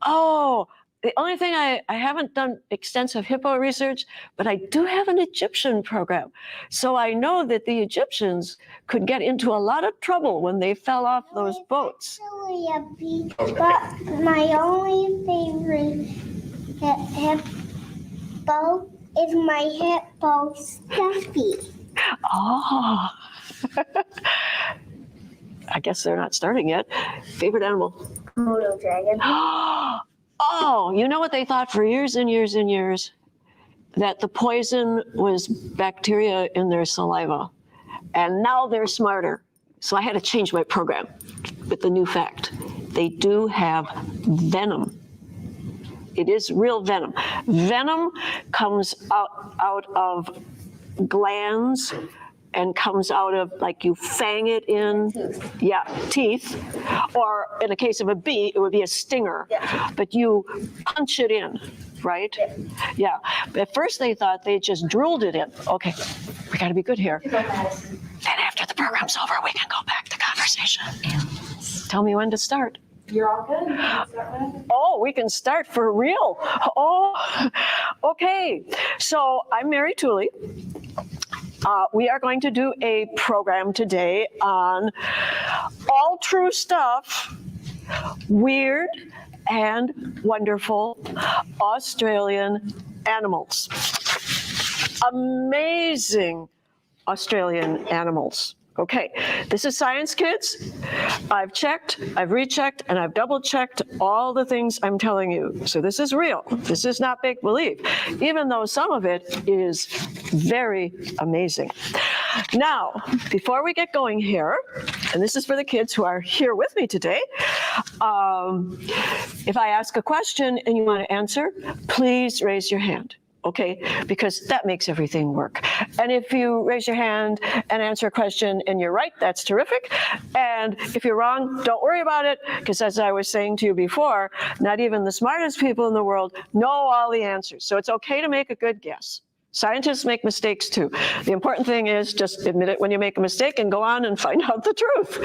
Oh, the only thing I haven't done extensive hippo research, but I do have an Egyptian program. So I know that the Egyptians could get into a lot of trouble when they fell off those boats. Actually a beach, but my only favorite hippo is my hippo Stuffy. Oh, I guess they're not starting yet. Favorite animal? Komodo dragon. Oh, you know what they thought for years and years and years? That the poison was bacteria in their saliva. And now they're smarter. So I had to change my program with the new fact. They do have venom. It is real venom. Venom comes out of glands and comes out of, like, you fang it in, teeth. Or in the case of a bee, it would be a stinger. Yeah. But you punch it in, right? Yeah. But at first they thought they just drilled it in. Okay, we got to be good here. Then after the program's over, we can go back to conversation. Tell me when to start. You're all good. You can start whenever. Oh, we can start for real. Oh, okay. So I'm Mary Toolie. We are going to do a program today on all true stuff, weird and wonderful Australian animals. Amazing Australian animals. Okay, this is science, kids. I've checked, I've rechecked, and I've double-checked all the things I'm telling you. So this is real. This is not make-believe, even though some of it is very amazing. Now, before we get going here, and this is for the kids who are here with me today, if I ask a question and you want to answer, please raise your hand. Okay, because that makes everything work. And if you raise your hand and answer a question and you're right, that's terrific. And if you're wrong, don't worry about it, because as I was saying to you before, not even the smartest people in the world know all the answers. So it's okay to make a good guess. Scientists make mistakes too. The important thing is just admit it when you make a mistake and go on and find out the truth.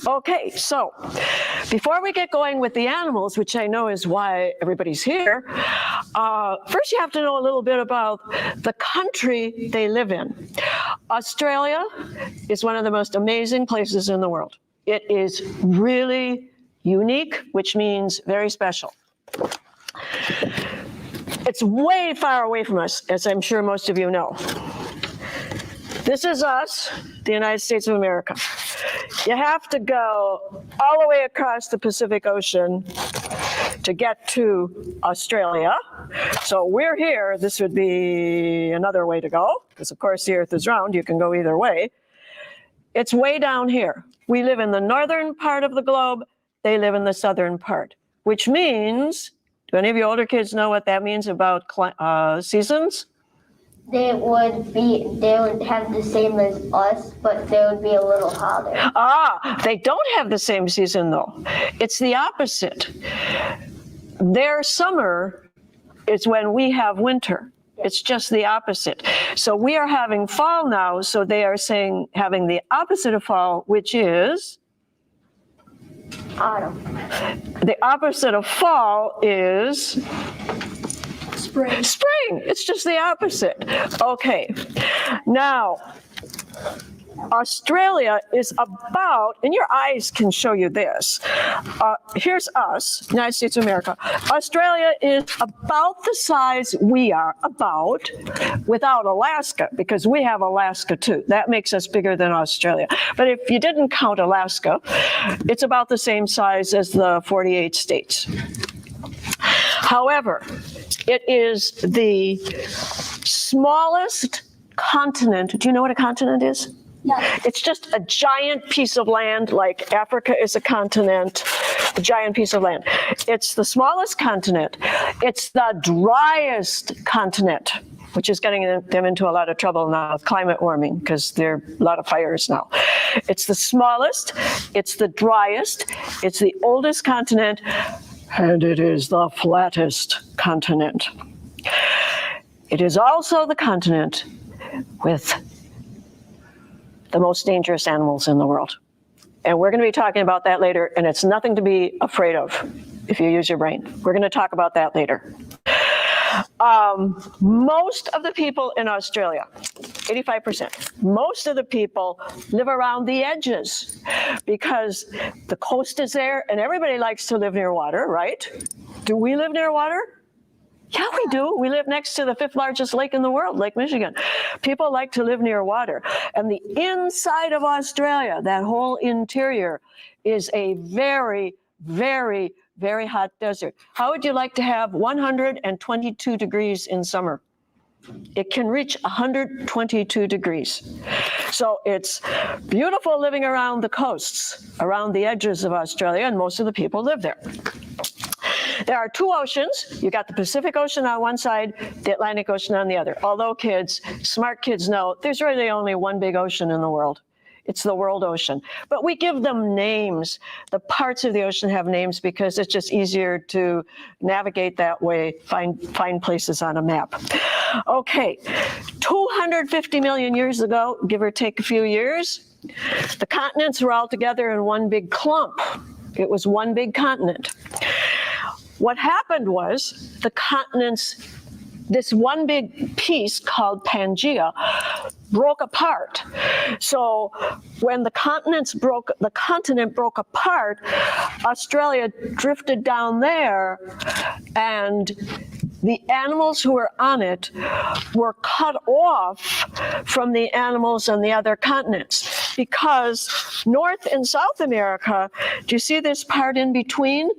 Okay, so before we get going with the animals, which I know is why everybody's here, first you have to know a little bit about the country they live in. Australia is one of the most amazing places in the world. It is really unique, which means very special. It's way far away from us, as I'm sure most of you know. This is us, the United States of America. You have to go all the way across the Pacific Ocean to get to Australia. So we're here. This would be another way to go, because of course the Earth is round. You can go either way. It's way down here. We live in the northern part of the globe. They live in the southern part, which means, do any of you older kids know what that means about seasons? They would have the same as us, but they would be a little hotter. Ah, they don't have the same season though. It's the opposite. Their summer is when we have winter. It's just the opposite. So we are having fall now, so they are saying having the opposite of fall, which is? Autumn. The opposite of fall is? Spring. Spring. It's just the opposite. Okay. Now, Australia is about, and your eyes can show you this. Here's us, United States of America. Australia is about the size we are, about, without Alaska, because we have Alaska too. That makes us bigger than Australia. But if you didn't count Alaska, it's about the same size as the 48 states. However, it is the smallest continent. Do you know what a continent is? Yeah. It's just a giant piece of land, like Africa is a continent, a giant piece of land. It's the smallest continent. It's the driest continent, which is getting them into a lot of trouble now with climate warming, because there are a lot of fires now. It's the smallest, it's the driest, it's the oldest continent, and it is the flattest continent. It is also the continent with the most dangerous animals in the world. And we're going to be talking about that later, and it's nothing to be afraid of. if you use your brain. We're going to talk about that later. Most of the people in Australia, 85%, most of the people live around the edges because the coast is there and everybody likes to live near water, right? Do we live near water? Yeah, we do. We live next to the 5th largest lake in the world, Lake Michigan. People like to live near water. And the inside of Australia, that whole interior, is a very, very, very hot desert. How would you like to have 122 degrees in summer? It can reach 122 degrees. So it's beautiful living around the coasts, around the edges of Australia, and most of the people live there. There are 2 oceans. You got the Pacific Ocean on one side, the Atlantic Ocean on the other. Although smart kids know, there's really only one big ocean in the world. It's the world ocean. But we give them names. The parts of the ocean have names because it's just easier to navigate that way, find places on a map. Okay, 250 million years ago, give or take a few years, the continents were all together in one big clump. It was one big continent. What happened was the continents, this one big piece called Pangea, broke apart. So when the continent broke apart, Australia drifted down there, and the animals who were on it were cut off from the animals on the other continents, because North and South America, do you see this part in between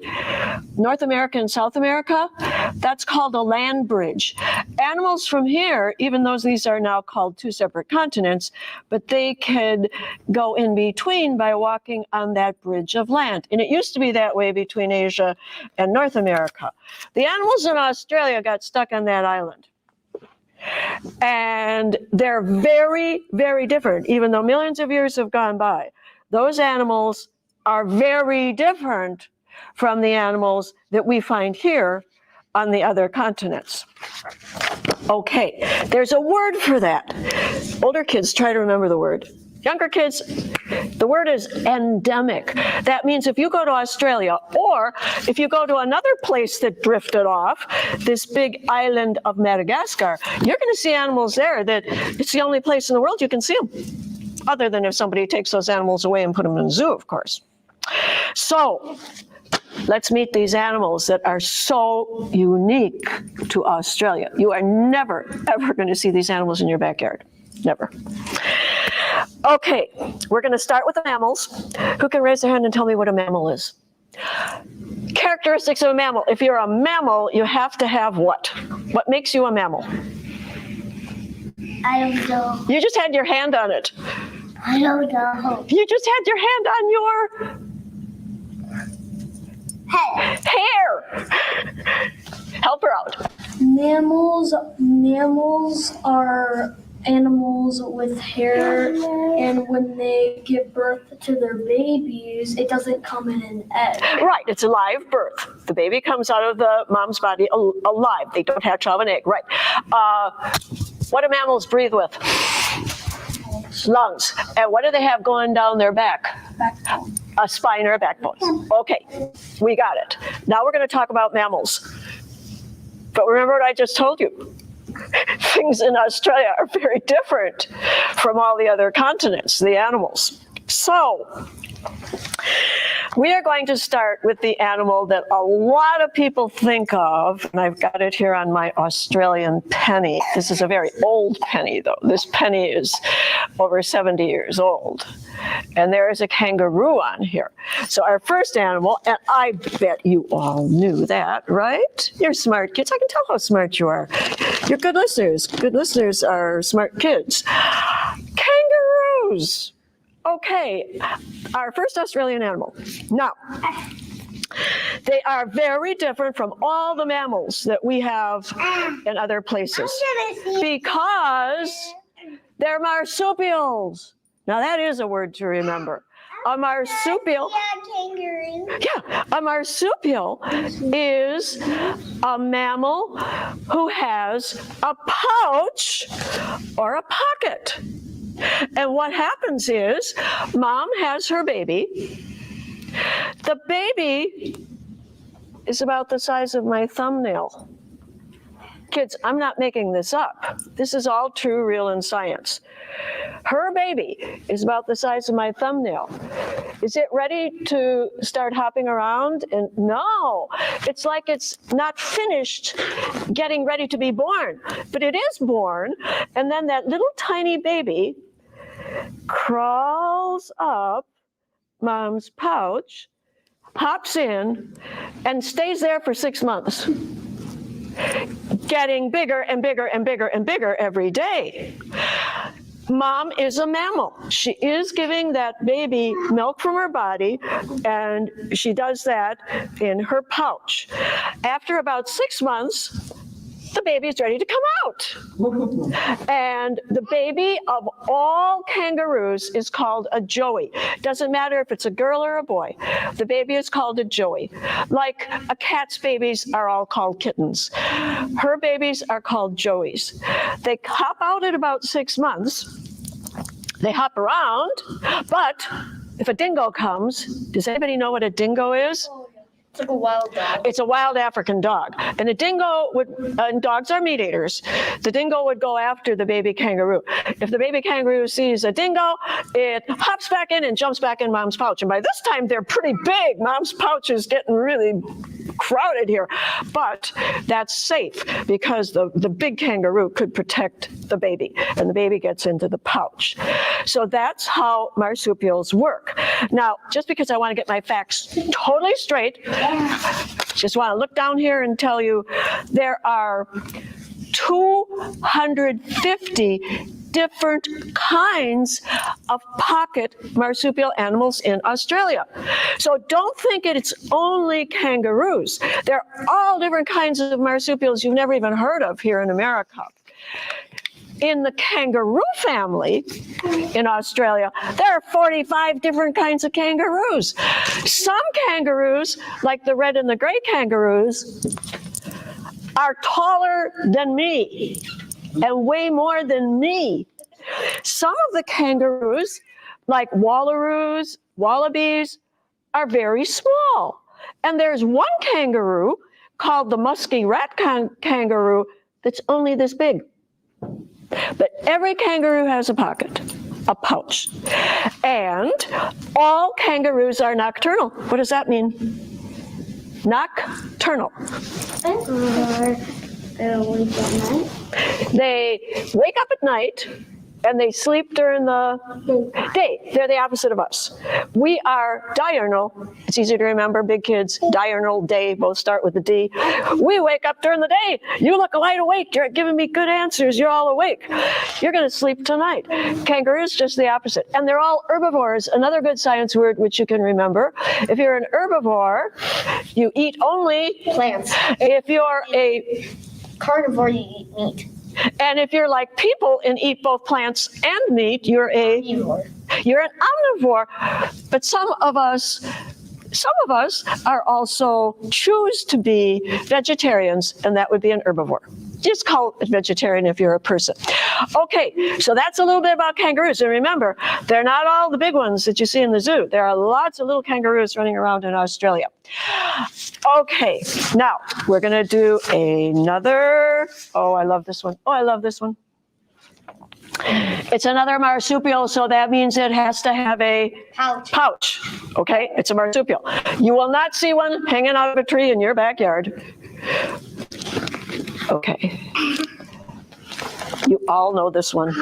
North America and South America? That's called a land bridge. Animals from here, even though these are now called 2 separate continents, but they could go in between by walking on that bridge of land. And it used to be that way between Asia and North America. The animals in Australia got stuck on that island. And they're very, very different. Even though millions of years have gone by, those animals are very different from the animals that we find here on the other continents. Okay, there's a word for that. Older kids try to remember the word. Younger kids, the word is endemic. That means if you go to Australia, or if you go to another place that drifted off, this big island of Madagascar, you're going to see animals there that it's the only place in the world you can see them, other than if somebody takes those animals away and put them in a zoo, of course. So let's meet these animals that are so unique to Australia. You are never, ever going to see these animals in your backyard. Never. Okay, we're going to start with the mammals. Who can raise their hand and tell me what a mammal is? Characteristics of a mammal. If you're a mammal, you have to have what? What makes you a mammal? I don't know. You just had your hand on it. I don't know. You just had your hand on your hair. Help her out. Mammals are animals with hair, and when they give birth to their babies, it doesn't come in an egg. Right, it's a live birth. The baby comes out of the mom's body alive. They don't hatch out of an egg, right. What do mammals breathe with? Lungs. And what do they have going down their back? Backbone. A spine or a backbone. Okay, we got it. Now we're going to talk about mammals. But remember what I just told you. Things in Australia are very different from all the other continents, the animals. So we are going to start with the animal that a lot of people think of, and I've got it here on my Australian penny. This is a very old penny, though. This penny is over 70 years old. And there is a kangaroo on here. So our first animal, and I bet you all knew that, right? You're smart kids. I can tell how smart you are. You're good listeners. Good listeners are smart kids. Kangaroos. Okay, our first Australian animal. Now, they are very different from all the mammals that we have in other places because they're marsupials. Now, that is a word to remember. A marsupial. Yeah, a marsupial is a mammal who has a pouch or a pocket. And what happens is, mom has her baby. The baby is about the size of my thumbnail. Kids, I'm not making this up. This is all true, real, and science. Her baby is about the size of my thumbnail. Is it ready to start hopping around? And no, it's like it's not finished getting ready to be born, but it is born. And then that little tiny baby crawls up mom's pouch, hops in, and stays there for 6 months, getting bigger and bigger and bigger and bigger every day. Mom is a mammal. She is giving that baby milk from her body, and she does that in her pouch. After about 6 months, the baby is ready to come out. And the baby of all kangaroos is called a joey. Doesn't matter if it's a girl or a boy. The baby is called a joey. Like a cat's babies are all called kittens. Her babies are called joeys. They hop out at about 6 months. They hop around, but if a dingo comes, does anybody know what a dingo is? It's like a wild dog. It's a wild African dog. And a dingo would, and dogs are meat eaters, the dingo would go after the baby kangaroo. If the baby kangaroo sees a dingo, it hops back in and jumps back in mom's pouch. And by this time, they're pretty big. Mom's pouch is getting really crowded here. But that's safe because the big kangaroo could protect the baby, and the baby gets into the pouch. So that's how marsupials work. Now, just because I want to get my facts totally straight, just want to look down here and tell you there are 250 different kinds of pocket marsupial animals in Australia. So don't think it's only kangaroos. There are all different kinds of marsupials you've never even heard of here in America. In the kangaroo family in Australia, there are 45 different kinds of kangaroos. Some kangaroos, like the red and the gray kangaroos, are taller than me and weigh more than me. Some of the kangaroos, like wallaroos, wallabies, are very small. And there's one kangaroo called the musky rat kangaroo that's only this big. But every kangaroo has a pocket, a pouch. And all kangaroos are nocturnal. What does that mean? Nocturnal. They wake up at night and they sleep during the day. They're the opposite of us. We are diurnal. It's easy to remember, big kids. Diurnal, day, both start with a D. We wake up during the day. You look wide awake. You're giving me good answers. You're all awake. You're going to sleep tonight. Kangaroos, just the opposite. And they're all herbivores, another good science word which you can remember. If you're an herbivore, you eat only Plants. If you're a Carnivore, you eat meat. And if you're like people and eat both plants and meat, you're an omnivore. But some of us are also choose to be vegetarians, and that would be an herbivore. Just call it vegetarian if you're a person. Okay, so that's a little bit about kangaroos. And remember, they're not all the big ones that you see in the zoo. There are lots of little kangaroos running around in Australia. Okay, now we're going to do another. Oh, I love this one. Oh, I love this one. It's another marsupial, so that means it has to have a pouch. Okay, it's a marsupial. You will not see one hanging out of a tree in your backyard. Okay. You all know this one.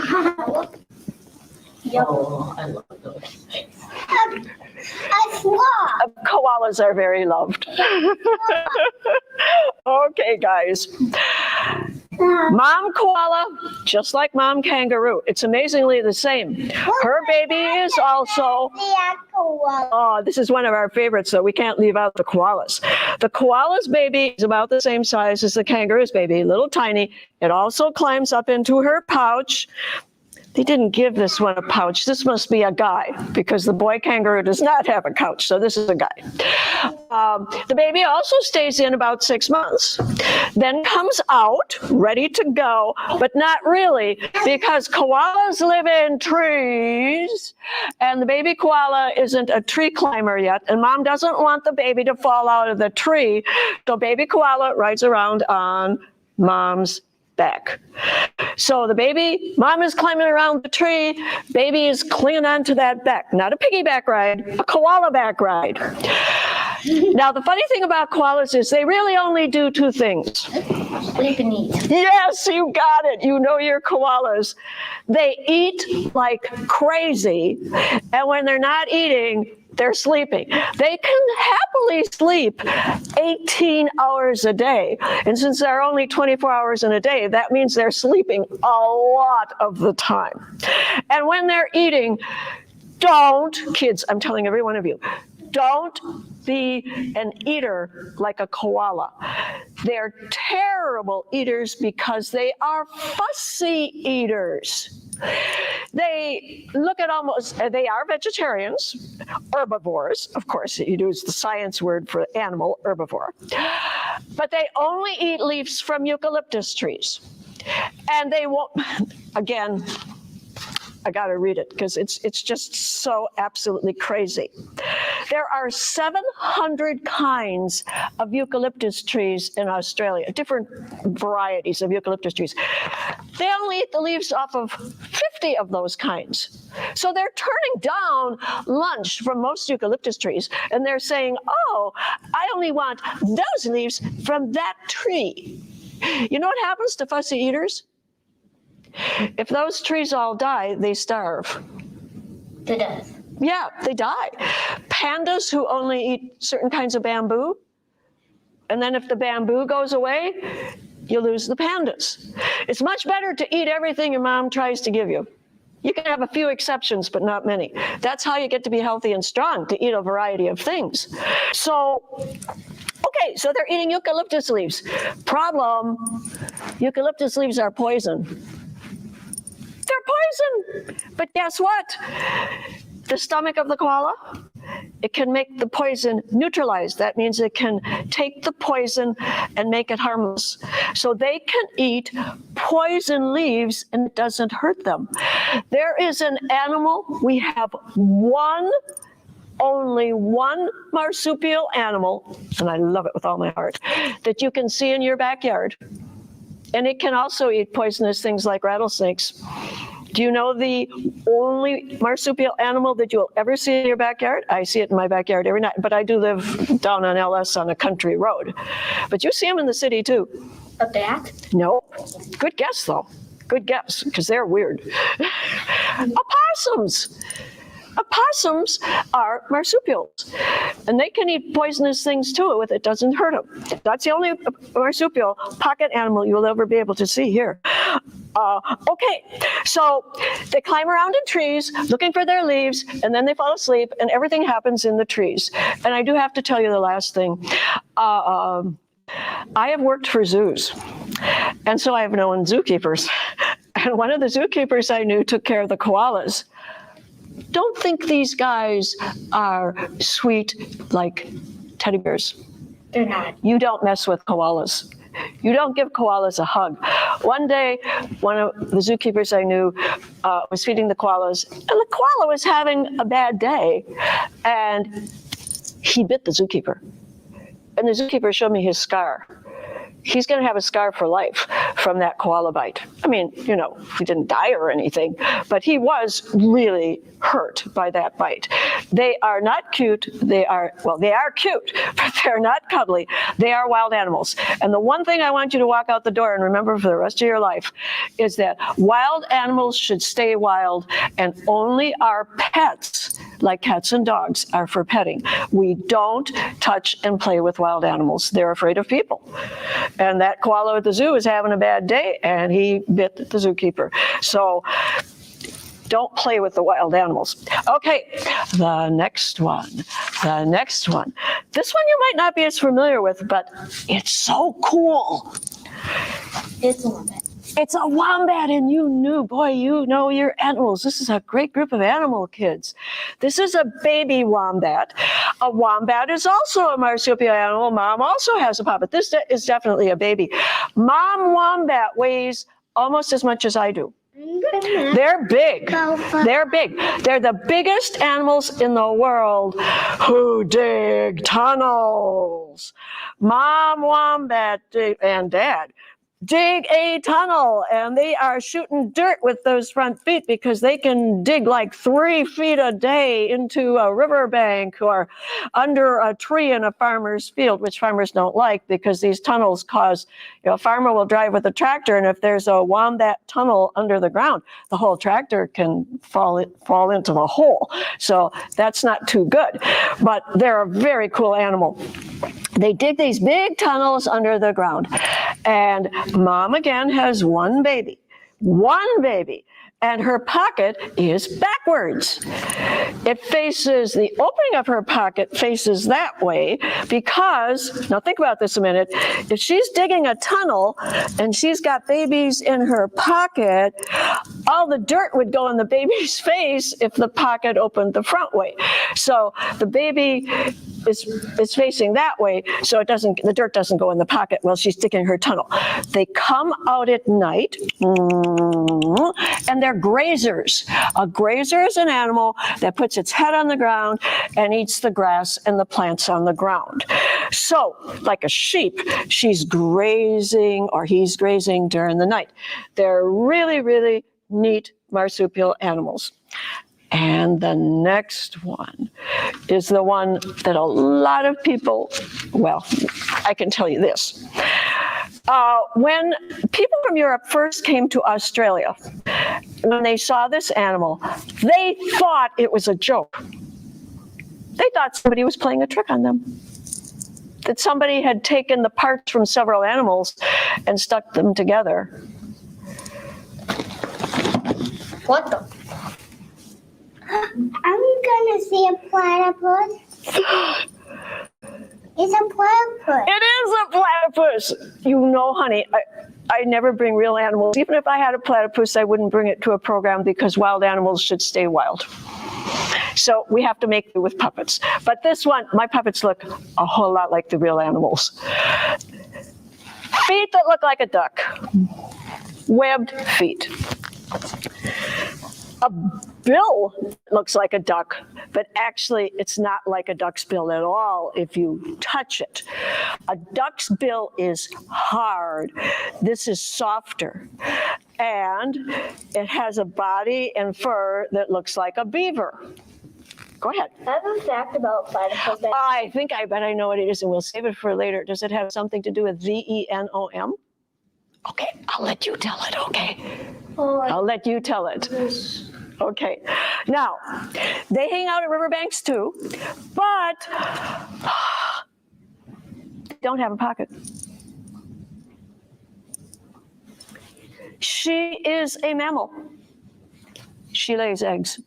Yep. Oh, I love those. Koalas are very loved. Okay, guys. Mom koala, just like mom kangaroo. It's amazingly the same. Her baby is also, oh, this is one of our favorites, so we can't leave out the koalas. The koala's baby is about the same size as the kangaroo's baby, little tiny. It also climbs up into her pouch. They didn't give this one a pouch. This must be a guy because the boy kangaroo does not have a couch. So this is a guy. The baby also stays in about 6 months, then comes out ready to go, but not really because koalas live in trees and the baby koala isn't a tree climber yet. And mom doesn't want the baby to fall out of the tree. So baby koala rides around on mom's back. So the baby, mom is climbing around the tree, baby is clinging onto that back. Not a piggyback ride, a koala back ride. Now, the funny thing about koalas is they really only do 2 things. Sleep and eat. Yes, you got it. You know your koalas. They eat like crazy, and when they're not eating, they're sleeping. They can happily sleep 18 hours a day. And since there are only 24 hours in a day, that means they're sleeping a lot of the time. And when they're eating, kids, I'm telling every one of you, don't be an eater like a koala. They're terrible eaters because they are fussy eaters. They are vegetarians, herbivores. Of course, you use the science word for animal, herbivore. But they only eat leaves from eucalyptus trees. And they won't, again, I got to read it because it's just so absolutely crazy. There are 700 kinds of eucalyptus trees in Australia, different varieties of eucalyptus trees. They only eat the leaves off of 50 of those kinds. So they're turning down lunch from most eucalyptus trees, and they're saying, oh, I only want those leaves from that tree. You know what happens to fussy eaters? If those trees all die, they starve. To death. Yeah, they die. Pandas who only eat certain kinds of bamboo, and then if the bamboo goes away, you lose the pandas. It's much better to eat everything your mom tries to give you. You can have a few exceptions, but not many. That's how you get to be healthy and strong, to eat a variety of things. So, okay, so they're eating eucalyptus leaves. Problem, eucalyptus leaves are poison. They're poison. But guess what? The stomach of the koala, it can make the poison neutralized. That means it can take the poison and make it harmless. So they can eat poison leaves and it doesn't hurt them. There is an animal, we have only one marsupial animal, and I love it with all my heart, that you can see in your backyard. And it can also eat poisonous things like rattlesnakes. Do you know the only marsupial animal that you'll ever see in your backyard? I see it in my backyard every night, but I do live down on LS on a country road. But you see them in the city too. A bat? No. Good guess though. Good guess, because they're weird. Opossums. Opossums are marsupials, and they can eat poisonous things too if it doesn't hurt them. That's the only marsupial pocket animal you'll ever be able to see here. Okay, so they climb around in trees looking for their leaves, and then they fall asleep, and everything happens in the trees. And I do have to tell you the last thing. I have worked for zoos, and so I have known zookeepers. And one of the zookeepers I knew took care of the koalas. Don't think these guys are sweet like teddy bears. They're not. You don't mess with koalas. You don't give koalas a hug. One day, one of the zookeepers I knew was feeding the koalas, and the koala was having a bad day, and he bit the zookeeper. And the zookeeper showed me his scar. He's going to have a scar for life from that koala bite. I mean, you know, he didn't die or anything, but he was really hurt by that bite. They are not cute. They are cute, but they're not cuddly. They are wild animals. And the one thing I want you to walk out the door and remember for the rest of your life is that wild animals should stay wild, and only our pets, like cats and dogs, are for petting. We don't touch and play with wild animals. They're afraid of people. And that koala at the zoo is having a bad day, and he bit the zookeeper. So don't play with the wild animals. Okay, the next one. This one you might not be as familiar with, but it's so cool. It's a wombat. It's a wombat, and you knew, boy, you know your animals. This is a great group of animal kids. This is a baby wombat. A wombat is also a marsupial animal. Mom also has a puppet. This is definitely a baby. Mom wombat weighs almost as much as I do. They're big. They're big. They're the biggest animals in the world who dig tunnels. Mom wombat and Dad dig a tunnel, and they are shooting dirt with those front feet because they can dig like 3 feet a day into a riverbank or under a tree in a farmer's field, which farmers don't like because these tunnels cause, a farmer will drive with a tractor, and if there's a wombat tunnel under the ground, the whole tractor can fall into the hole. So that's not too good, but they're a very cool animal. They dig these big tunnels under the ground, and Mom again has one baby, and her pocket is backwards. It faces, the opening of her pocket faces that way because, now think about this a minute, if she's digging a tunnel and she's got babies in her pocket, all the dirt would go in the baby's face if the pocket opened the front way. So the baby is facing that way, so the dirt doesn't go in the pocket while she's digging her tunnel. They come out at night, and they're grazers. A grazer is an animal that puts its head on the ground and eats the grass and the plants on the ground. So, like a sheep, she's grazing or he's grazing during the night. They're really, really neat marsupial animals. And the next one is the one that a lot of people, well, I can tell you this. When people from Europe first came to Australia, when they saw this animal, they thought it was a joke. They thought somebody was playing a trick on them. That somebody had taken the parts from several animals and stuck them together. What the? I'm gonna see a platypus. It's a platypus. It is a platypus. You know, honey, I never bring real animals. Even if I had a platypus, I wouldn't bring it to a program because wild animals should stay wild. So we have to make it with puppets. But this one, my puppets look a whole lot like the real animals. Feet that look like a duck. Webbed feet. A bill looks like a duck, but actually it's not like a duck's bill at all if you touch it. A duck's bill is hard. This is softer. And it has a body and fur that looks like a beaver. Go ahead. I have a fact about platypus. I bet I know what it is, and we'll save it for later. Does it have something to do with venom? Okay, I'll let you tell it, okay? I'll let you tell it. Okay. Now, they hang out at riverbanks too, but they don't have a pocket. She is a mammal. She lays eggs.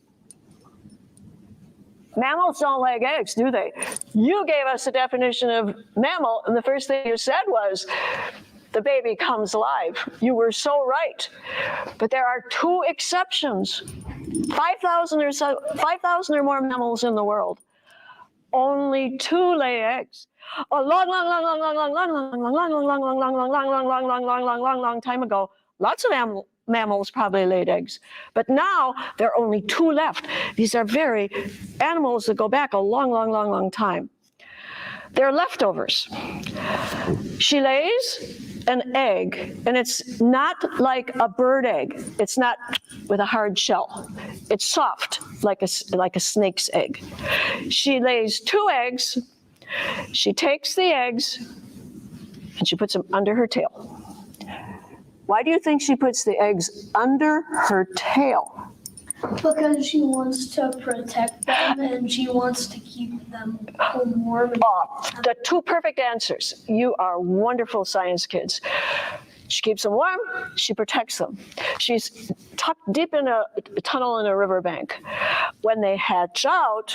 Mammals don't lay eggs, do they? You gave us a definition of mammal, and the first thing you said was, the baby comes alive. You were so right. But there are 2 exceptions. 5,000 or more mammals in the world. Only 2 lay eggs. A long time ago, lots of mammals probably laid eggs. But now there are only 2 left. These are very animals that go back a long time. They're leftovers. She lays an egg, and it's not like a bird egg. It's not with a hard shell. It's soft, like a snake's egg. She lays 2 eggs. She takes the eggs, and she puts them under her tail. Why do you think she puts the eggs under her tail? Because she wants to protect them and she wants to keep them warm. The 2 perfect answers. You are wonderful science kids. She keeps them warm, she protects them. She's tucked deep in a tunnel in a riverbank. When they hatch out,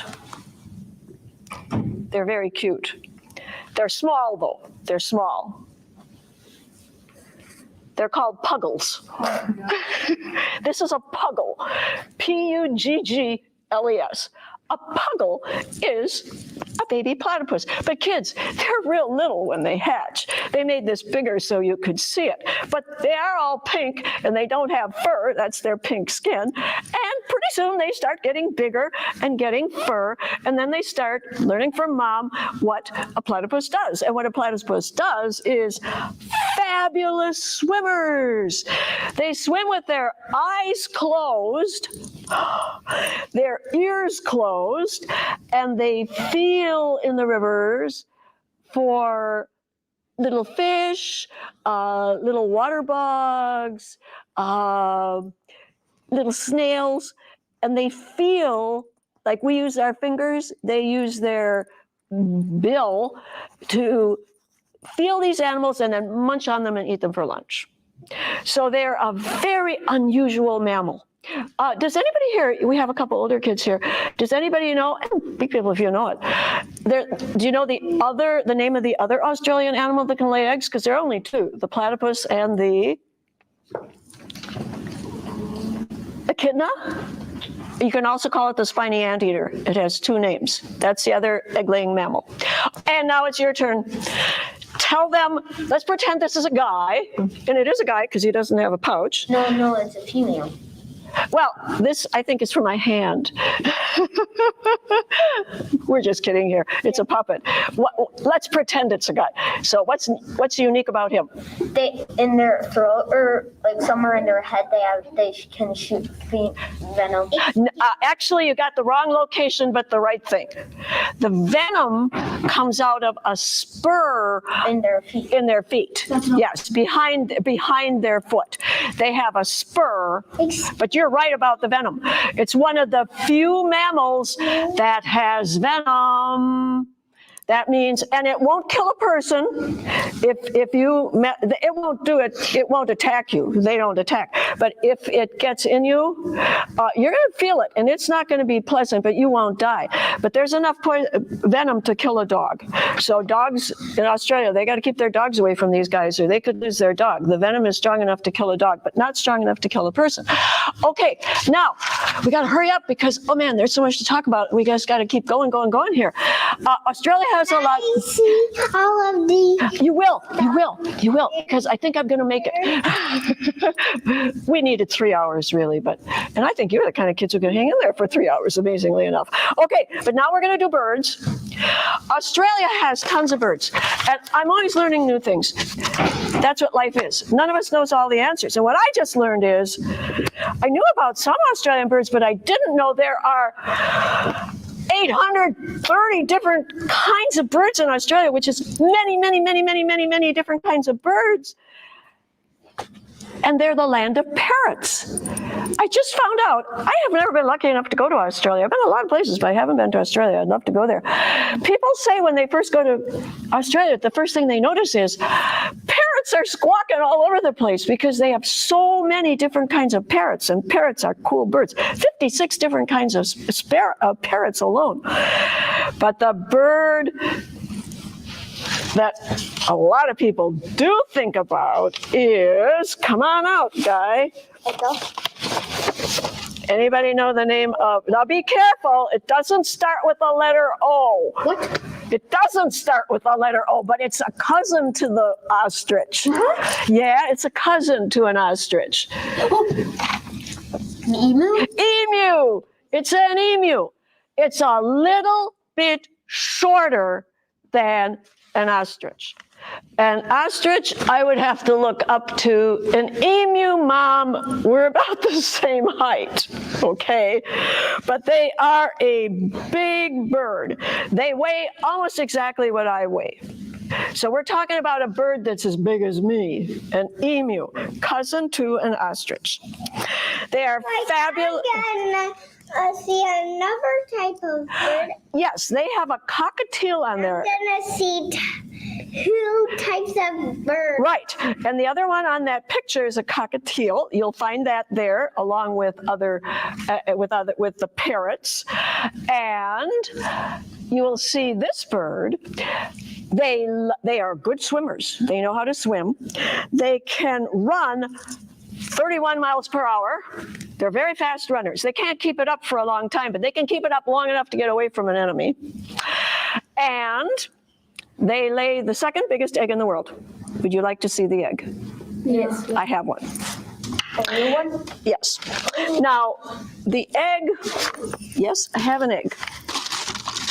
they're very cute. They're small though, they're small. They're called Puggles. This is a Puggle, Puggles. A Puggle is a baby platypus. But kids, they're real little when they hatch. They made this bigger so you could see it. But they are all pink and they don't have fur. That's their pink skin. And pretty soon they start getting bigger and getting fur. And then they start learning from mom what a platypus does. And what a platypus does is fabulous swimmers. They swim with their eyes closed, their ears closed, and they feel in the rivers for little fish, little water bugs, little snails, and they feel like we use our fingers, they use their bill to feel these animals and then munch on them and eat them for lunch. So they're a very unusual mammal. Does anybody here, we have a couple older kids here, does anybody know, and big people if you know it, do you know the name of the other Australian animal that can lay eggs? Because there are only two, the platypus and the echidna? You can also call it the spiny anteater. It has two names. That's the other egg-laying mammal. And now it's your turn. Tell them, let's pretend this is a guy, and it is a guy because he doesn't have a pouch. No, it's a female. Well, this, I think, is for my hand. We're just kidding here. It's a puppet. Let's pretend it's a guy. So what's unique about him? They, in their throat or like somewhere in their head, they can shoot venom. Actually, you got the wrong location, but the right thing. The venom comes out of a spur In their feet. in their feet. Yes, behind their foot. They have a spur, but you're right about the venom. It's one of the few mammals that has venom. That means, and it won't kill a person if you, it won't do it, it won't attack you. They don't attack. But if it gets in you, you're going to feel it, and it's not going to be pleasant, but you won't die. But there's enough venom to kill a dog. So dogs in Australia, they got to keep their dogs away from these guys, or they could lose their dog. The venom is strong enough to kill a dog, but not strong enough to kill a person. Okay, now we got to hurry up because, oh man, there's so much to talk about. We just got to keep going here. Australia has a lot. I see all of the. You will, because I think I'm going to make it. We needed 3 hours, really, and I think you're the kind of kids who can hang in there for 3 hours, amazingly enough. Okay, but now we're going to do birds. Australia has tons of birds, and I'm always learning new things. That's what life is. None of us knows all the answers, and what I just learned is, I knew about some Australian birds, but I didn't know there are 830 different kinds of birds in Australia, which is many different kinds of birds. And they're the land of parrots. I just found out, I have never been lucky enough to go to Australia. I've been a lot of places, but I haven't been to Australia. I'd love to go there. People say when they first go to Australia, the first thing they notice is parrots are squawking all over the place because they have so many different kinds of parrots, and parrots are cool birds. 56 different kinds of parrots alone. But the bird that a lot of people do think about is, come on out, guy. Anybody know the name of, now be careful, it doesn't start with the letter O. What? It doesn't start with the letter O, but it's a cousin to the ostrich. Yeah, it's a cousin to an ostrich. An emu? Emu. It's an emu. It's a little bit shorter than an ostrich. An ostrich, I would have to look up to. An emu, Mom, we're about the same height, okay? But they are a big bird. They weigh almost exactly what I weigh. So we're talking about a bird that's as big as me, an emu, cousin to an ostrich. They are fabulous. See another type of bird. Yes, they have a cockatiel on there. I'm gonna see two types of birds. Right, and the other one on that picture is a cockatiel. You'll find that there, along with with the parrots, and you will see this bird. They are good swimmers. They know how to swim. They can run 31 miles per hour. They're very fast runners. They can't keep it up for a long time, but they can keep it up long enough to get away from an enemy. And they lay the second biggest egg in the world. Would you like to see the egg? Yes. I have one. A new one? Yes. Now, the egg, yes, I have an egg.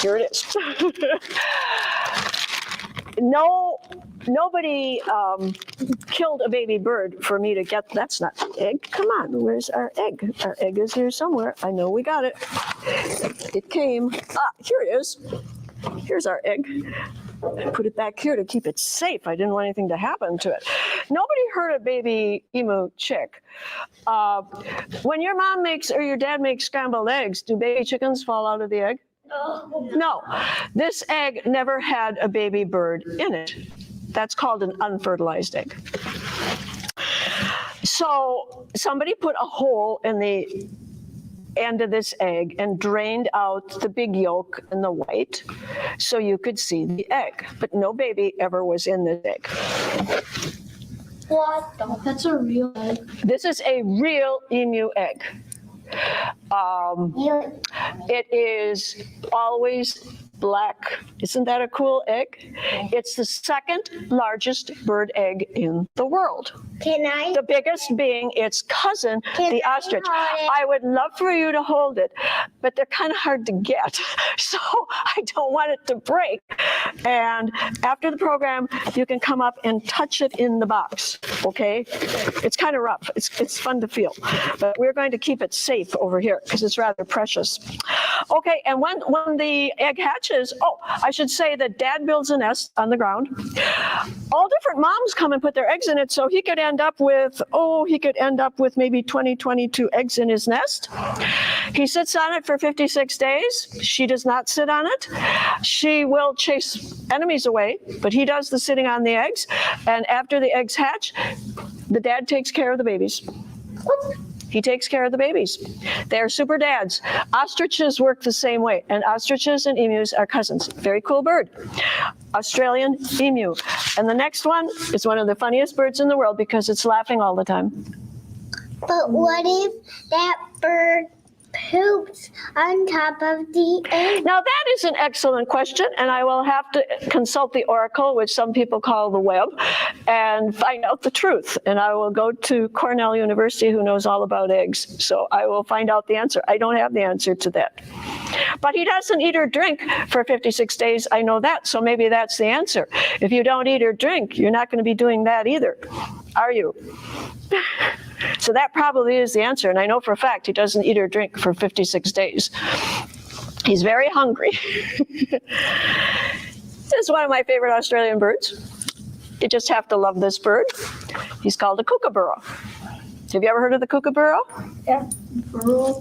Here it is. Nobody killed a baby bird for me to get, that's not the egg. Come on, where's our egg? Our egg is here somewhere. I know we got it. It came, here it is. Here's our egg. I put it back here to keep it safe. I didn't want anything to happen to it. Nobody hurt a baby emu chick. When your mom makes or your dad makes scrambled eggs, do baby chickens fall out of the egg? No. This egg never had a baby bird in it. That's called an unfertilized egg. So somebody put a hole in the end of this egg and drained out the big yolk and the white so you could see the egg. But no baby ever was in this egg. What? That's a real egg. This is a real emu egg. It is always black. Isn't that a cool egg? It's the second largest bird egg in the world. Can I? The biggest being its cousin, Can the I ostrich. hold it? I would love for you to hold it, but they're kind of hard to get. So I don't want it to break. And after the program, you can come up and touch it in the box, okay? It's kind of rough. It's fun to feel. But we're going to keep it safe over here because it's rather precious. Okay, and when the egg hatches, I should say that dad builds a nest on the ground. All different moms come and put their eggs in it, so he could end up with maybe 20, 22 eggs in his nest. He sits on it for 56 days. She does not sit on it. She will chase enemies away, but he does the sitting on the eggs. And after the eggs hatch, the dad takes care of the babies. He takes care of the babies. They're super dads. Ostriches work the same way, and ostriches and emus are cousins. Very cool bird. Australian emu. And the next one is one of the funniest birds in the world because it's laughing all the time. But what if that bird poops on top of the egg? Now that is an excellent question, and I will have to consult the oracle, which some people call the web, and find out the truth. And I will go to Cornell University, who knows all about eggs. So I will find out the answer. I don't have the answer to that. But he doesn't eat or drink for 56 days. I know that, so maybe that's the answer. If you don't eat or drink, you're not going to be doing that either, are you? So that probably is the answer. And I know for a fact he doesn't eat or drink for 56 days. He's very hungry. This is one of my favorite Australian birds. You just have to love this bird. He's called a Kookaburra. Have you ever heard of the Kookaburra? Yeah.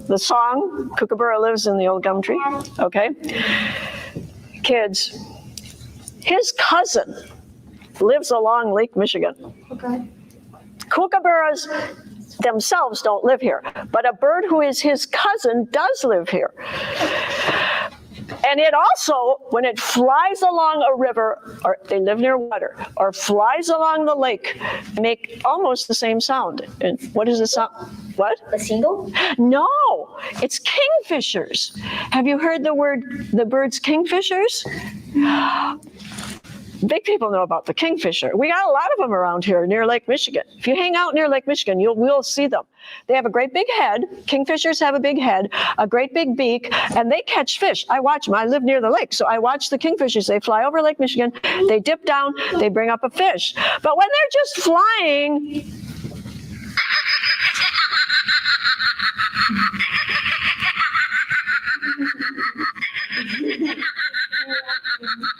The song, Kookaburra lives in the old gum tree. Okay. Kids, his cousin lives along Lake Michigan. Okay. Kookaburras themselves don't live here, but a bird who is his cousin does live here. And it also, when it flies along a river, or they live near water, or flies along the lake, make almost the same sound. And what is the sound? What? A seagull? No, it's kingfishers. Have you heard the birds kingfishers? Big people know about the kingfisher. We got a lot of them around here near Lake Michigan. If you hang out near Lake Michigan, you'll see them. They have a great big head. Kingfishers have a big head, a great big beak, and they catch fish. I watch them. I live near the lake, so I watch the kingfishers. They fly over Lake Michigan. They dip down. They bring up a fish. But when they're just flying,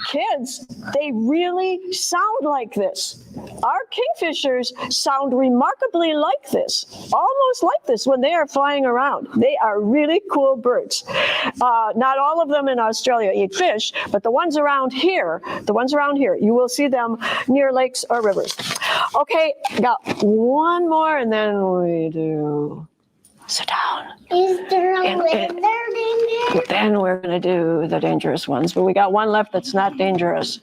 kids, they really sound like this. Our kingfishers sound remarkably like this, almost like this when they are flying around. They are really cool birds. Not all of them in Australia eat fish, but the ones around here, you will see them near lakes or rivers. Okay, got one more and then we do sit down. Is there a lizard in there? Then we're going to do the dangerous ones, but we got one left that's not dangerous.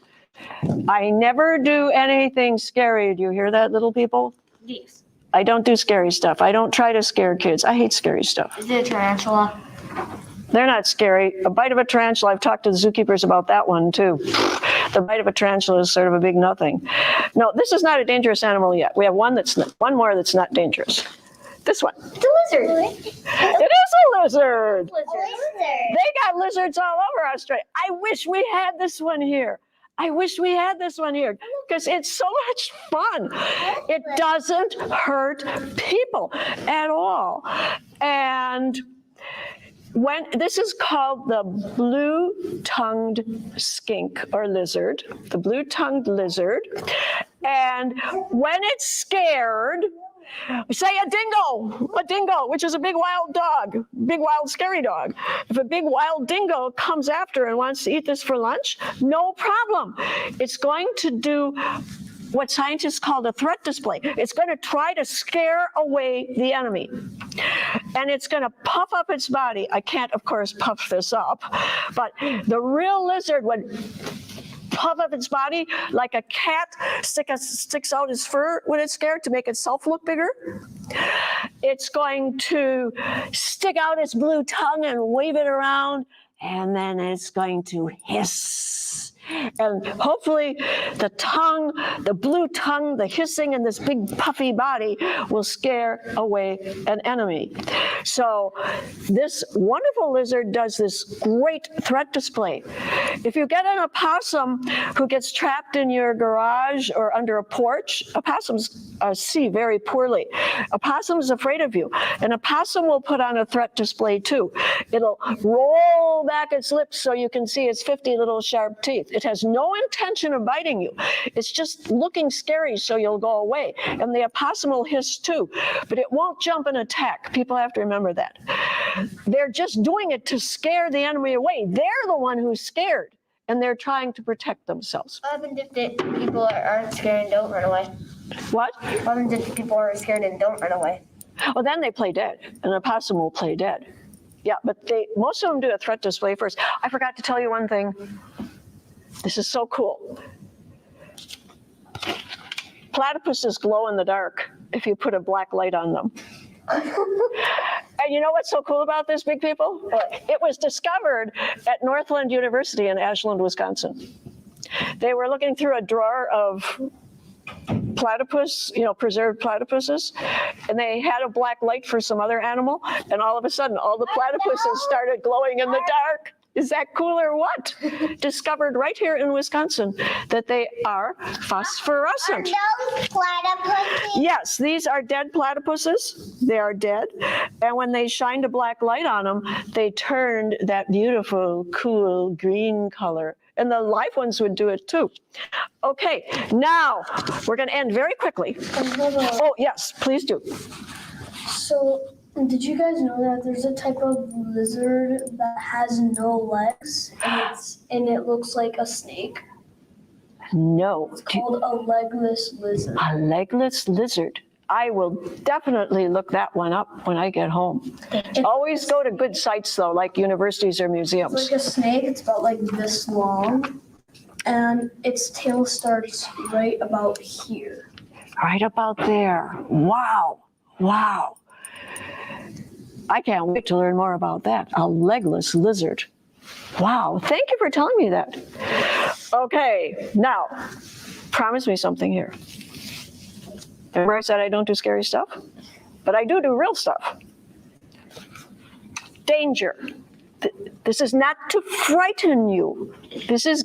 I never do anything scary. Do you hear that, little people? Yes. I don't do scary stuff. I don't try to scare kids. I hate scary stuff. Is it a tarantula? They're not scary. A bite of a tarantula, I've talked to the zookeepers about that one too. The bite of a tarantula is sort of a big nothing. No, this is not a dangerous animal yet. We have one more that's not dangerous. This one. It's a lizard. It is a lizard. Lizard. They got lizards all over Australia. I wish we had this one here. I wish we had this one here because it's so much fun. It doesn't hurt people at all. And this is called the blue-tongued skink or lizard, the blue-tongued lizard. And when it's scared, say a dingo, which is a big wild dog, big wild scary dog. If a big wild dingo comes after and wants to eat this for lunch, no problem. It's going to do what scientists call a threat display. It's going to try to scare away the enemy. And it's going to puff up its body. I can't, of course, puff this up, but the real lizard would puff up its body like a cat sticks out its fur when it's scared to make itself look bigger. It's going to stick out its blue tongue and wave it around, and then it's going to hiss. And hopefully the blue tongue, the hissing, and this big puffy body will scare away an enemy. So this wonderful lizard does this great threat display. If you get an opossum who gets trapped in your garage or under a porch, opossums see very poorly. Opossum is afraid of you. An opossum will put on a threat display too. It'll roll back its lips so you can see its 50 little sharp teeth. It has no intention of biting you. It's just looking scary so you'll go away. And the opossum will hiss too, but it won't jump and attack. People have to remember that. They're just doing it to scare the enemy away. They're the one who's scared, and they're trying to protect themselves. What happens if the people aren't scared and don't run away? What? What happens if the people are scared and don't run away? Well, then they play dead. An opossum will play dead. Yeah, but most of them do a threat display first. I forgot to tell you one thing. This is so cool. Platypuses glow in the dark if you put a black light on them. And you know what's so cool about this, big people? It was discovered at Northland University in Ashland, Wisconsin. They were looking through a drawer of platypus, preserved platypuses, and they had a black light for some other animal, and all of a sudden, all the platypuses started glowing in the dark. Is that cool or what? Discovered right here in Wisconsin that they are phosphorescent. Are those platypuses? Yes, these are dead platypuses. They are dead. And when they shined a black light on them, they turned that beautiful, cool green color. And the live ones would do it too. Okay, now we're going to end very quickly. Oh, yes, please do. So, did you guys know that there's a type of lizard that has no legs and it looks like a snake? No. It's called a legless lizard. A legless lizard. I will definitely look that one up when I get home. Always go to good sites though, like universities or It's museums. like a snake. It's about like this long, and its tail starts right about here. Right about there. Wow. Wow. I can't wait to learn more about that. A legless lizard. Wow. Thank you for telling me that. Okay. Now, promise me something here. Remember I said I don't do scary stuff? But I do real stuff. Danger. This is not to frighten you. This is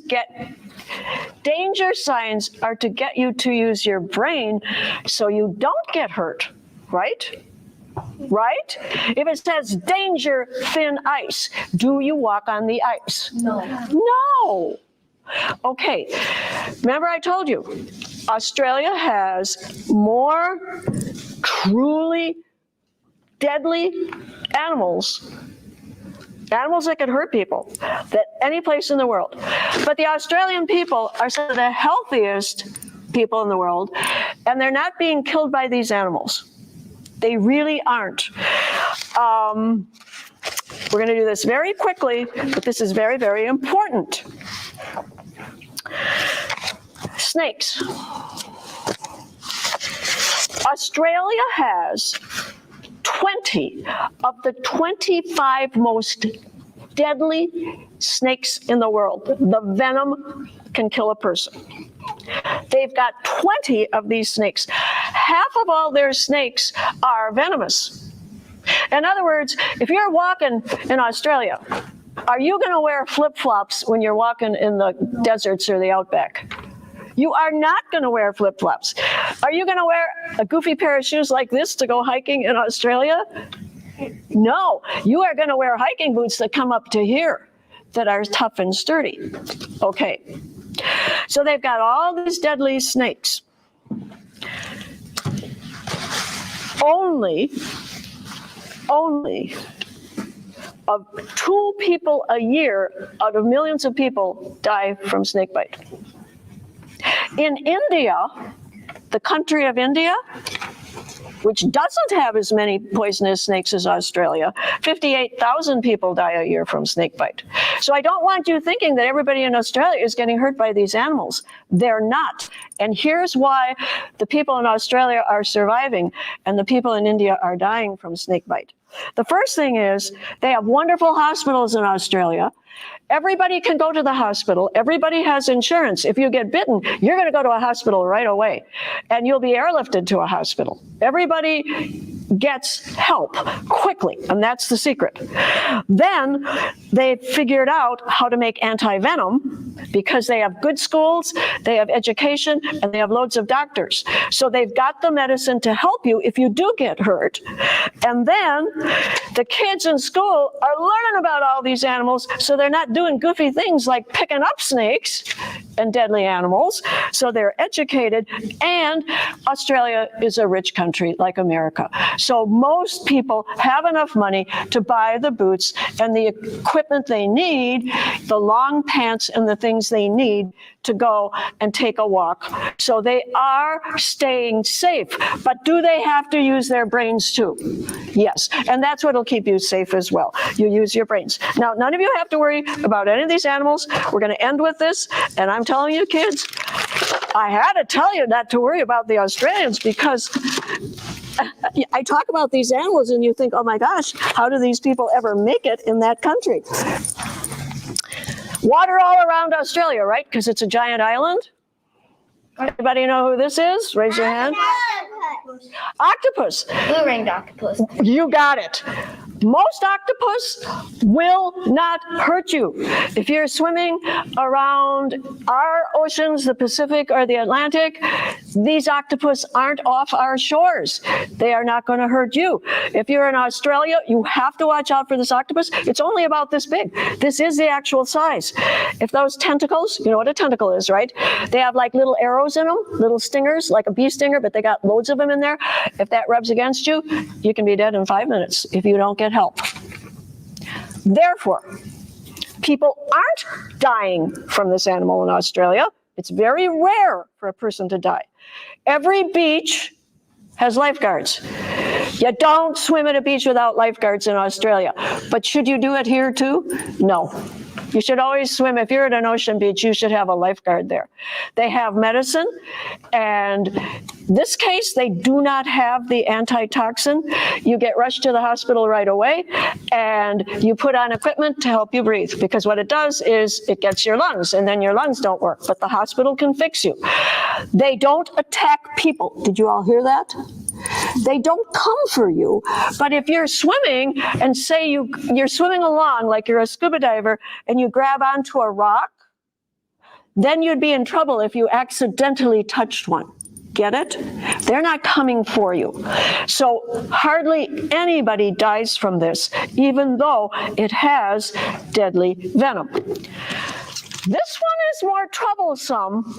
danger signs are to get you to use your brain so you don't get hurt, right? Right? If it says danger, thin ice, do you walk on the ice? No. No. Okay. Remember I told you, Australia has more truly deadly animals that can hurt people than any place in the world. But the Australian people are some of the healthiest people in the world, and they're not being killed by these animals. They really aren't. We're going to do this very quickly, but this is very, very important. Snakes. Australia has 20 of the 25 most deadly snakes in the world. The venom can kill a person. They've got 20 of these snakes. Half of all their snakes are venomous. In other words, if you're walking in Australia, are you going to wear flip-flops when you're walking in the deserts or the outback? You are not going to wear flip-flops. Are you going to wear a goofy pair of shoes like this to go hiking in Australia? No, you are going to wear hiking boots that come up to here that are tough and sturdy. Okay, so they've got all these deadly snakes. Only of 2 people a year out of millions of people die from snake bite. In India, the country of India, which doesn't have as many poisonous snakes as Australia, 58,000 people die a year from snake bite. So I don't want you thinking that everybody in Australia is getting hurt by these animals. They're not. And here's why the people in Australia are surviving and the people in India are dying from snake bite. The first thing is they have wonderful hospitals in Australia. Everybody can go to the hospital. Everybody has insurance. If you get bitten, you're going to go to a hospital right away, and you'll be airlifted to a hospital. Everybody gets help quickly, and that's the secret. Then they figured out how to make anti-venom because they have good schools, they have education, and they have loads of doctors. So they've got the medicine to help you if you do get hurt. And then the kids in school are learning about all these animals, so they're not doing goofy things like picking up snakes and deadly animals. So they're educated, and Australia is a rich country like America. So most people have enough money to buy the boots and the equipment they need, the long pants and the things they need to go and take a walk. So they are staying safe. But do they have to use their brains too? Yes. And that's what'll keep you safe as well. You use your brains. Now, none of you have to worry about any of these animals. We're going to end with this. And I'm telling you, kids, I had to tell you not to worry about the Australians because I talk about these animals and you think, oh my gosh, how do these people ever make it in that country? Water all around Australia, right? Because it's a giant island. Anybody know who this is? Raise your hand. Octopus. Blue-ringed octopus. You got it. Most octopus will not hurt you. If you're swimming around our oceans, the Pacific or the Atlantic, these octopus aren't off our shores. They are not going to hurt you. If you're in Australia, you have to watch out for this octopus. It's only about this big. This is the actual size. If those tentacles, you know what a tentacle is, right? They have like little arrows in them, little stingers, like a bee stinger, but they got loads of them in there. If that rubs against you, you can be dead in 5 minutes if you don't get help. Therefore, people aren't dying from this animal in Australia. It's very rare for a person to die. Every beach has lifeguards. You don't swim at a beach without lifeguards in Australia. But should you do it here too? No. You should always swim. If you're at an ocean beach, you should have a lifeguard there. They have medicine, and this case, they do not have the antitoxin. You get rushed to the hospital right away, and you put on equipment to help you breathe, because what it does is it gets your lungs, and then your lungs don't work, but the hospital can fix you. They don't attack people. Did you all hear that? They don't come for you. But if you're swimming and say you're swimming along like you're a scuba diver and you grab onto a rock, then you'd be in trouble if you accidentally touched one. Get it? They're not coming for you. So hardly anybody dies from this, even though it has deadly venom. This one is more troublesome.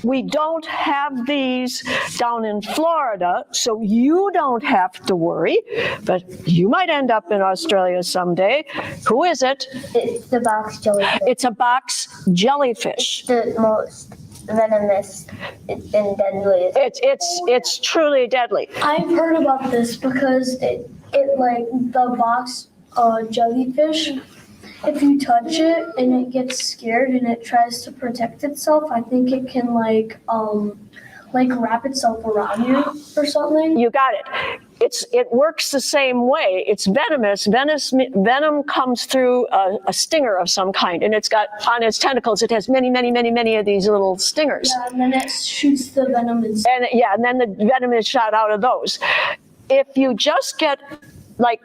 We don't have these down in Florida, so you don't have to worry, but you might end up in Australia someday. Who is it? It's the box jellyfish. It's a box jellyfish. The most venomous and deadly. It's truly deadly. I've heard about this because it like the box jellyfish, if you touch it and it gets scared and it tries to protect itself, I think it can like wrap itself around you or something. You got it. It works the same way. It's venomous. Venom comes through a stinger of some kind, and it's got on its tentacles. It has many of these little stingers. Yeah, and then it shoots the venom inside. And then the venom is shot out of those. If you just get like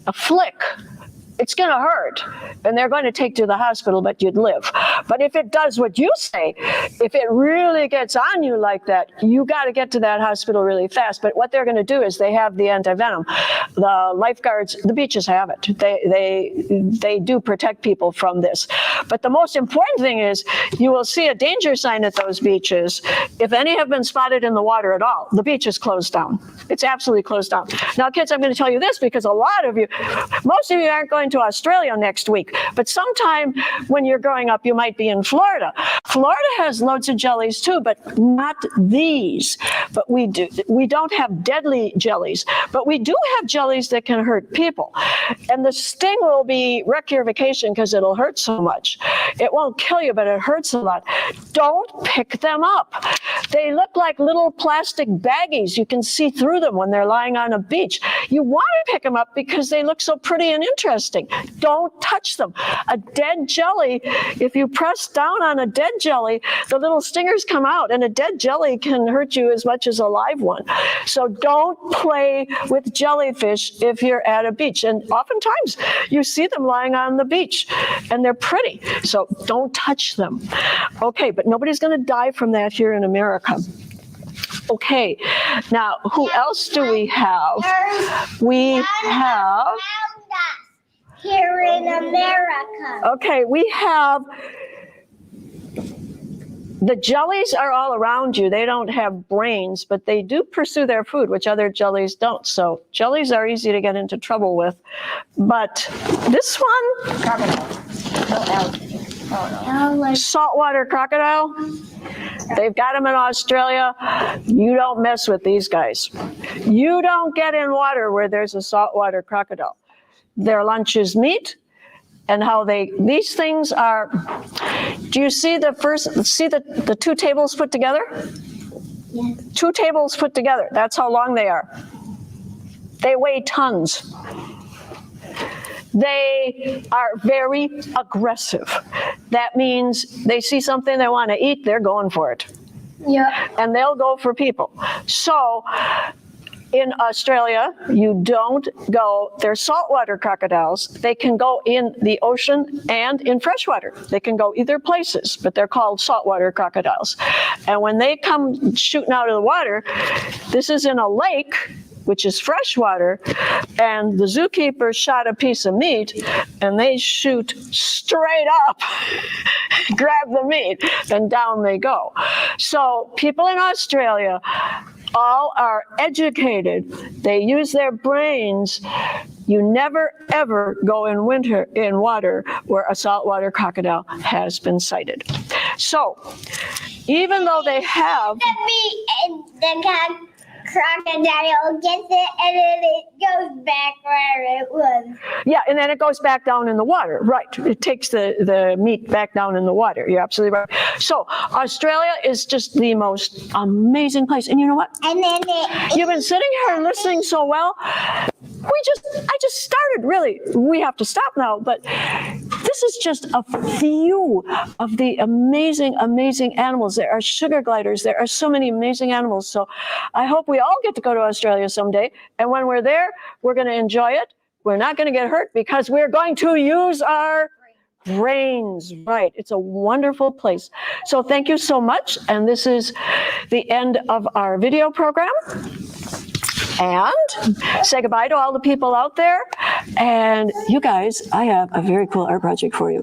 a flick, it's going to hurt, and they're going to take you to the hospital, but you'd live. But if it does what you say, if it really gets on you like that, you got to get to that hospital really fast. But what they're going to do is they have the antivenom. The lifeguards, the beaches have it. They do protect people from this. But the most important thing is you will see a danger sign at those beaches. If any have been spotted in the water at all, the beach is closed down. It's absolutely closed down. Now, kids, I'm going to tell you this because a lot of you, most of you aren't going to Australia next week, but sometime when you're growing up, you might be in Florida. Florida has loads of jellies too, but not these. But we don't have deadly jellies, but we do have jellies that can hurt people. And the sting will wreck your vacation because it'll hurt so much. It won't kill you, but it hurts a lot. Don't pick them up. They look like little plastic baggies. You can see through them when they're lying on a beach. You want to pick them up because they look so pretty and interesting. Don't touch them. A dead jelly, if you press down on a dead jelly, the little stingers come out, and a dead jelly can hurt you as much as a live one. So don't play with jellyfish if you're at a beach. And oftentimes you see them lying on the beach, and they're pretty. So don't touch them. Okay, but nobody's going to die from that here in America. Okay, now who else do we have? We have... Here in America. Okay, we have, the jellies are all around you. They don't have brains, but they do pursue their food, which other jellies don't. So jellies are easy to get into trouble with. But this one, saltwater crocodile, they've got them in Australia. You don't mess with these guys. You don't get in water where there's a saltwater crocodile. Their lunch is meat, and these things are, do you see the two tables put together? Yes. 2 tables put together, that's how long they are. They weigh tons. They are very aggressive. That means they see something they want to eat, they're going for it. Yeah. And they'll go for people. So, in Australia, you don't go, they're saltwater crocodiles. They can go in the ocean and in freshwater. They can go either places, but they're called saltwater crocodiles. And when they come shooting out of the water, this is in a lake, which is freshwater, and the zookeeper shot a piece of meat, and they shoot straight up, grab the meat, and down they go. So people in Australia all are educated. They use their brains. You never, ever go in winter in water where a saltwater crocodile has been sighted. So, even though they have... The crocodile gets it, and then it goes back where it was. Yeah, and then it goes back down in the water. Right. It takes the meat back down in the water. You're absolutely right. So Australia is just the most amazing place. And you know what? And then You've been sitting here listening so well. I just started, really. We have to stop now, but this is just a few of the amazing, amazing animals. There are sugar gliders. There are so many amazing animals. So I hope we all get to go to Australia someday. And when we're there, we're going to enjoy it. We're not going to get hurt because we're going to use our brains. Right. It's a wonderful place. So thank you so much. And this is the end of our video program. And say goodbye to all the people out there. And you guys, I have a very cool art project for you.